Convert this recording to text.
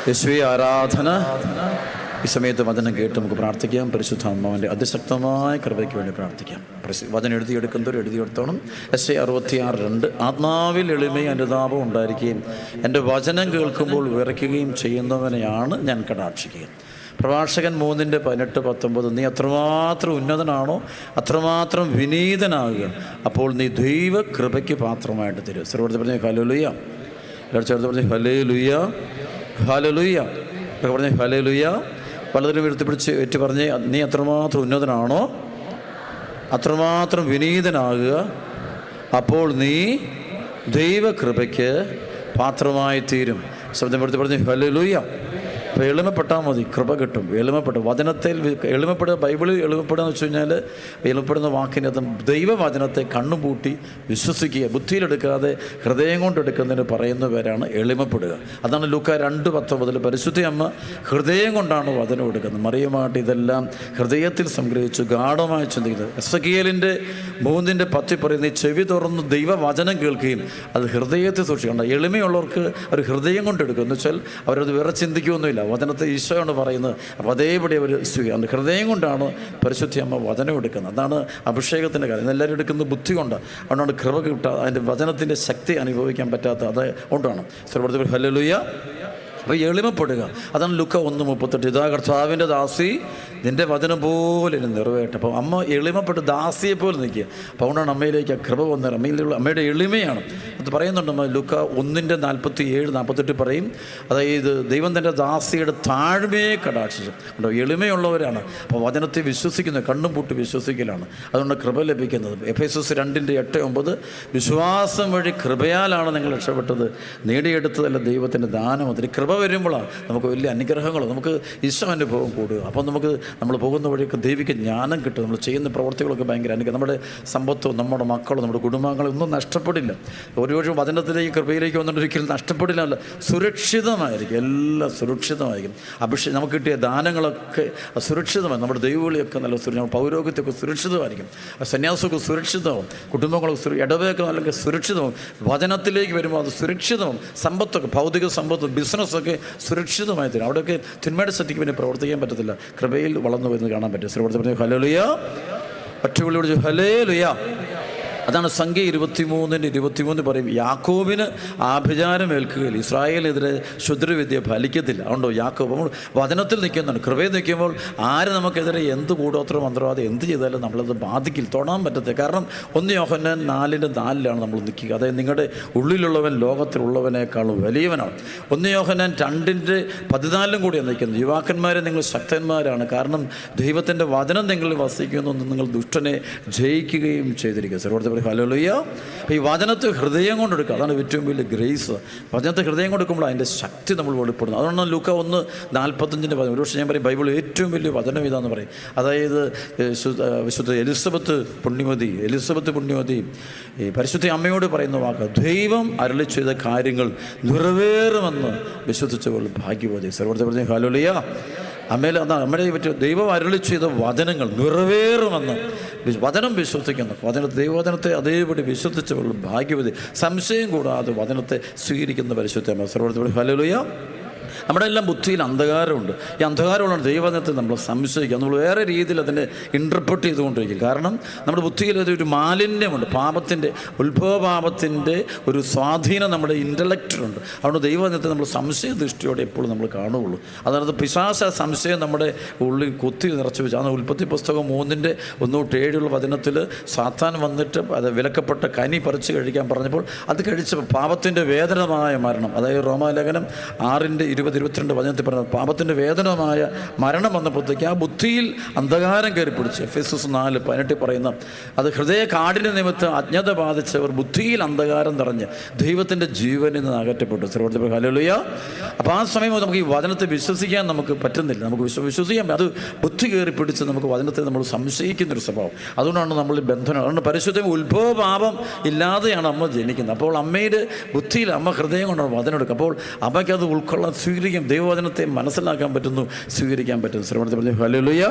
യേശുവേ ആരാധന. ഈ സമയത്ത് വചനം കേട്ട് നമുക്ക് പ്രാർത്ഥിക്കാം. പരിശുദ്ധ അമ്മാവൻ്റെ അതിശക്തമായ കൃപയ്ക്ക് വേണ്ടി പ്രാർത്ഥിക്കാം. വചനം എഴുതിയെടുക്കുന്നവർ എഴുതിയെടുത്തോണം. എസ് 66:2 ആത്മാവിൽ എളിമയും അനുതാപവും ഉണ്ടായിരിക്കുകയും എൻ്റെ വചനം കേൾക്കുമ്പോൾ വിറയ്ക്കുകയും ചെയ്യുന്നവനെയാണ് ഞാൻ കടാക്ഷിക്കുക. പ്രഭാഷകൻ 3:18-19 നീ അത്രമാത്രം ഉന്നതനാണോ അത്രമാത്രം വിനീതനാകുക, അപ്പോൾ നീ ദൈവ കൃപയ്ക്ക് പാത്രമായിട്ട് തരും. സർവ്വത്തെ പറഞ്ഞ ഹല്ലേലൂയ. എല്ലാവരും ചേർത്ത് പറഞ്ഞ് ഹല്ലേലൂയ, ഹല്ലേലൂയ. പറഞ്ഞ് ഹല്ലേലൂയ. പലതിനും എടുത്തുപിടിച്ച് ഏറ്റു പറഞ്ഞ് നീ അത്രമാത്രം ഉന്നതനാണോ അത്രമാത്രം വിനീതനാകുക, അപ്പോൾ നീ ദൈവകൃപയ്ക്ക് പാത്രമായി തീരും. ശബ്ദം എടുത്ത് പറഞ്ഞ് ഹല്ലേലൂയ. അപ്പോൾ എളിമപ്പെട്ടാൽ മതി, കൃപ കിട്ടും. വചനത്തിൽ എളിമപ്പെടുക. ബൈബിളിൽ എളിമപ്പെടുക എന്ന് വെച്ച് കഴിഞ്ഞാൽ എളിമപ്പെടുന്ന വാക്കിൻ്റെ അത് ദൈവവചനത്തെ കണ്ണുപൂട്ടി വിശ്വസിക്കുക, ബുദ്ധിയിലെടുക്കാതെ ഹൃദയം കൊണ്ടെടുക്കുന്നതിന് പറയുന്ന പേരാണ് എളിമപ്പെടുക. അതാണ് ലൂക്കാ 2:19 പരിശുദ്ധ അമ്മ ഹൃദയം കൊണ്ടാണ് വചനം എടുക്കുന്നത്. മറിയമായിട്ട് ഇതെല്ലാം ഹൃദയത്തിൽ സംഗ്രഹിച്ചു ഗാഢമായി ചിന്തിക്കുന്നത്. എസെക്കിയേലിൻ്റെ 3:10 പറയുന്നത് ചെവി തുറന്ന് ദൈവവചനം കേൾക്കുകയും അത് ഹൃദയത്തിൽ സൂക്ഷിക്കേണ്ട. എളിമയുള്ളവർക്ക് അവർ ഹൃദയം കൊണ്ടെടുക്കും എന്ന് വെച്ചാൽ അവരത് വേറെ ചിന്തിക്കുകയൊന്നുമില്ല. വചനത്തെ ഈശോയാണ് പറയുന്നത്. അപ്പോൾ അതേപടി അവർ സ്വീകരിക്കും. ഹൃദയം കൊണ്ടാണ് പരിശുദ്ധ അമ്മ വചനം എടുക്കുന്നത്. അതാണ് അഭിഷേകത്തിൻ്റെ കാര്യം. എല്ലാവരും എടുക്കുന്നത് ബുദ്ധി കൊണ്ടാണ്. അതുകൊണ്ടാണ് കൃപ കിട്ടാതെ അതിൻ്റെ വചനത്തിൻ്റെ ശക്തി അനുഭവിക്കാൻ പറ്റാത്ത അത് കൊണ്ടാണ്. സർവ്വത്തിൽ ഹല്ലേലൂയ. അപ്പോൾ എളിമപ്പെടുക. അതാണ് ലൂക്കാ 1:38 ഇതാ കർത്താവിൻ്റെ ദാസി നിൻ്റെ വചനം പോലെ നിറവേറ്റ. അപ്പോൾ അമ്മ എളിമപ്പെട്ട് ദാസിയെ പോലെ നിൽക്കുക. അപ്പോൾ അതുകൊണ്ടാണ് അമ്മയിലേക്ക് കൃപ വന്നത്. അമ്മയുടെ എളിമയാണ് അത് പറയുന്നുണ്ട്. ലൂക്കാ 1:47-48 പറയും. അതായത് ദൈവം തൻ്റെ ദാസിയുടെ താഴ്മയെ കടാക്ഷിച്ചു. കണ്ടോ, എളിമയുള്ളവരാണ്. അപ്പോൾ വചനത്തെ വിശ്വസിക്കുന്നത് കണ്ണും പൂട്ടി വിശ്വസിക്കലാണ്. അതുകൊണ്ട് കൃപ ലഭിക്കുന്നത്. എഫേസസ് 2:8-9 വിശ്വാസം വഴി കൃപയാലാണ് നിങ്ങൾ രക്ഷപ്പെട്ടത്, നേടിയെടുത്തതല്ല ദൈവത്തിൻ്റെ ദാനം. അതിന് കൃപ വരുമ്പോഴാണ് നമുക്ക് വലിയ അനുഗ്രഹങ്ങൾ, നമുക്ക് ഈശോ അനുഭവം കൂടുക. അപ്പോൾ നമുക്ക് നമ്മൾ പോകുന്ന വഴിയൊക്കെ ദൈവിക ജ്ഞാനം കിട്ടും. നമ്മൾ ചെയ്യുന്ന പ്രവർത്തികളൊക്കെ ഭയങ്കര അനുഗ്രഹം. നമ്മുടെ സമ്പത്തും നമ്മുടെ മക്കളും നമ്മുടെ കുടുംബാംഗങ്ങളും ഒന്നും നഷ്ടപ്പെടില്ല. ഒരുപക്ഷെ വചനത്തിലേക്ക് കൃപയിലേക്ക് വന്നിട്ട് ഒരിക്കലും നഷ്ടപ്പെടില്ല. സുരക്ഷിതമായിരിക്കും, എല്ലാം സുരക്ഷിതമായിരിക്കും. നമുക്ക് കിട്ടിയ ദാനങ്ങളൊക്കെ സുരക്ഷിതമായി. നമ്മുടെ ദൈവവിളിയൊക്കെ നല്ല പൗരോഹിത്യമൊക്കെ സുരക്ഷിതമായിരിക്കും. സന്യാസമൊക്കെ സുരക്ഷിതമാവും. കുടുംബങ്ങളൊക്കെ ഇടവയൊക്കെ അല്ലെങ്കിൽ സുരക്ഷിതമാവും. വചനത്തിലേക്ക് വരുമ്പോൾ അത് സുരക്ഷിതമാവും. സമ്പത്തൊക്കെ ഭൗതിക സമ്പത്തും ബിസിനസ്സൊക്കെ സുരക്ഷിതമായി തരും. അവിടെയൊക്കെ തിന്മയുടെ ശക്തിക്ക് പിന്നെ പ്രവർത്തിക്കാൻ പറ്റത്തില്ല. കൃപയിൽ വളർന്നു വരുന്നത് കാണാൻ പറ്റും. ശ്രീ ഹല്ലേലൂയ. ഒറ്റവിളിയോട് ഹല്ലേലൂയ. അതാണ് സംഖ്യ 23:23 പറയും യാക്കോബിന് ആഭിചാരം ഏൽക്കുകയില്ല, ഇസ്രായേലിനെതിരെ ക്ഷുദ്രവിദ്യ ഫലിക്കത്തില്ല. അതുകൊണ്ടോ യാക്കോബ് നമ്മൾ വചനത്തിൽ നിൽക്കുന്നുണ്ട്. കൃപയിൽ നിൽക്കുമ്പോൾ ആര് നമുക്കെതിരെ എന്ത് കൂടോത്ര മന്ത്രവാദം എന്ത് ചെയ്താലും നമ്മളത് ബാധിക്കില്ല, തൊടാൻ പറ്റത്തില്ല. കാരണം 1 യോഹന്നാൻ 4:4 നമ്മൾ നിൽക്കുക. അതായത് നിങ്ങളുടെ ഉള്ളിലുള്ളവൻ ലോകത്തിലുള്ളവനേക്കാളും വലിയവനാണ്. 1 യോഹന്നാൻ 2:14 കൂടിയാണ് നിൽക്കുന്നത്. യുവാക്കന്മാരെ നിങ്ങൾ ശക്തന്മാരാണ്, കാരണം ദൈവത്തിൻ്റെ വചനം നിങ്ങളിൽ വസിക്കുന്നു, നിങ്ങൾ ദുഷ്ടനെ ജയിക്കുകയും ചെയ്തിരിക്കുക. ഹല്ലേലൂയ. ഈ വചനത്തെ ഹൃദയം കൊണ്ടെടുക്കുക. അതാണ് ഏറ്റവും വലിയ ഗ്രേസ്. വചനത്തെ ഹൃദയം കൊടുക്കുമ്പോൾ അതിൻ്റെ ശക്തി നമ്മൾ വെളിപ്പെടുന്നു. അതുകൊണ്ടാണ് ലൂക്കാ 1:45 പറയും. ഒരുപക്ഷെ ഞാൻ പറയും ബൈബിൾ ഏറ്റവും വലിയ വചനം ഇതാന്ന് പറയും. അതായത് വിശുദ്ധ എലിസബത്ത് പുണ്യമതി ഈ പരിശുദ്ധ അമ്മയോട് പറയുന്ന വാക്ക് ദൈവം അരുളി ചെയ്ത കാര്യങ്ങൾ നിറവേറുമെന്ന് വിശ്വസിച്ചവൾ ഭാഗ്യവതി. സർവ്വത്തെ പറഞ്ഞ ഹല്ലേലൂയ. അമ്മയെ പറ്റി ദൈവം അരുളി ചെയ്ത വചനങ്ങൾ നിറവേറുമെന്ന് വചനം വിശ്വസിക്കുന്നു. ദൈവവചനത്തെ അതേപടി വിശ്വസിച്ചവൾ ഭാഗ്യവതി. സംശയം കൂടാതെ വചനത്തെ സ്വീകരിക്കുന്ന പരിശുദ്ധ അമ്മ. സർവ്വത്തെ ഹല്ലേലൂയ. നമ്മുടെ എല്ലാം ബുദ്ധിയിൽ അന്ധകാരമുണ്ട്. ഈ അന്ധകാരമുള്ള ദൈവവചനത്തെ നമ്മൾ സംശയിക്കുക. നമ്മൾ വേറെ രീതിയിൽ അതിനെ ഇൻ്റർപ്രറ്റ് ചെയ്തുകൊണ്ടിരിക്കും. കാരണം നമ്മുടെ ബുദ്ധിയിൽ അതൊരു മാലിന്യമുണ്ട്. ഉത്ഭവപാപത്തിൻ്റെ ഒരു സ്വാധീനം നമ്മുടെ ഇൻ്റലക്റ്റിലുണ്ട്. അതുകൊണ്ട് ദൈവവചനത്തെ നമ്മൾ സംശയ ദൃഷ്ടിയോടെ എപ്പോഴും നമ്മൾ കാണുകയുള്ളൂ. അതായത് പിശാച സംശയം നമ്മുടെ ഉള്ളിൽ കുത്തി നിറച്ചു വെച്ചു. അതാണ് ഉൽപ്പത്തി പുസ്തകം 3:1-7 വചനത്തിൽ സാത്താൻ വന്നിട്ട് അത് വിലക്കപ്പെട്ട കനി പറിച്ച് കഴിക്കാൻ പറഞ്ഞപ്പോൾ അത് കഴിച്ചപ്പോൾ പാപത്തിൻ്റെ വേദനമായ മരണം, അതായത് റോമാലേഖനം 6:20-22 വചനത്തിൽ പറഞ്ഞത് പാപത്തിൻ്റെ വേദനമായ മരണം വന്നപ്പോഴത്തേക്ക് ആ ബുദ്ധിയിൽ അന്ധകാരം കയറി പിടിച്ച്. എഫേസസ് 4:18 പറയുന്ന അത് ഹൃദയ കാഠിന്യ നിമിത്തം അജ്ഞത ബാധിച്ചവർ ബുദ്ധിയിൽ അന്ധകാരം നിറഞ്ഞ് ദൈവത്തിൻ്റെ ജീവനിൽ നിന്ന് അകറ്റപ്പെട്ടു. സർവ്വത്തെ ഹല്ലേലൂയ. അപ്പോൾ ആ സമയം നമുക്ക് ഈ വചനത്തെ വിശ്വസിക്കാൻ നമുക്ക് പറ്റുന്നില്ല. നമുക്ക് വിശ്വസിക്കാൻ അത് ബുദ്ധി കയറി പിടിച്ച് നമുക്ക് വചനത്തെ നമ്മൾ സംശയിക്കുന്നൊരു സ്വഭാവം. അതുകൊണ്ടാണ് നമ്മൾ ബന്ധനം. അതുകൊണ്ട് പരിശുദ്ധ ഉത്ഭവപാപം ഇല്ലാതെയാണ് അമ്മ ജനിക്കുന്നത്. അപ്പോൾ അമ്മയുടെ ബുദ്ധിയിൽ അമ്മ ഹൃദയം കൊണ്ടാണ് വചനം എടുക്കുക. അപ്പോൾ അമ്മയ്ക്ക് അത് ഉൾക്കൊള്ളാൻ സ്വീകരിക്കാൻ, ദൈവവചനത്തെ മനസ്സിലാക്കാൻ പറ്റുന്നു, സ്വീകരിക്കാൻ പറ്റുന്നു. ശ്രവണത്തെ പറഞ്ഞു ഹല്ലേലൂയ.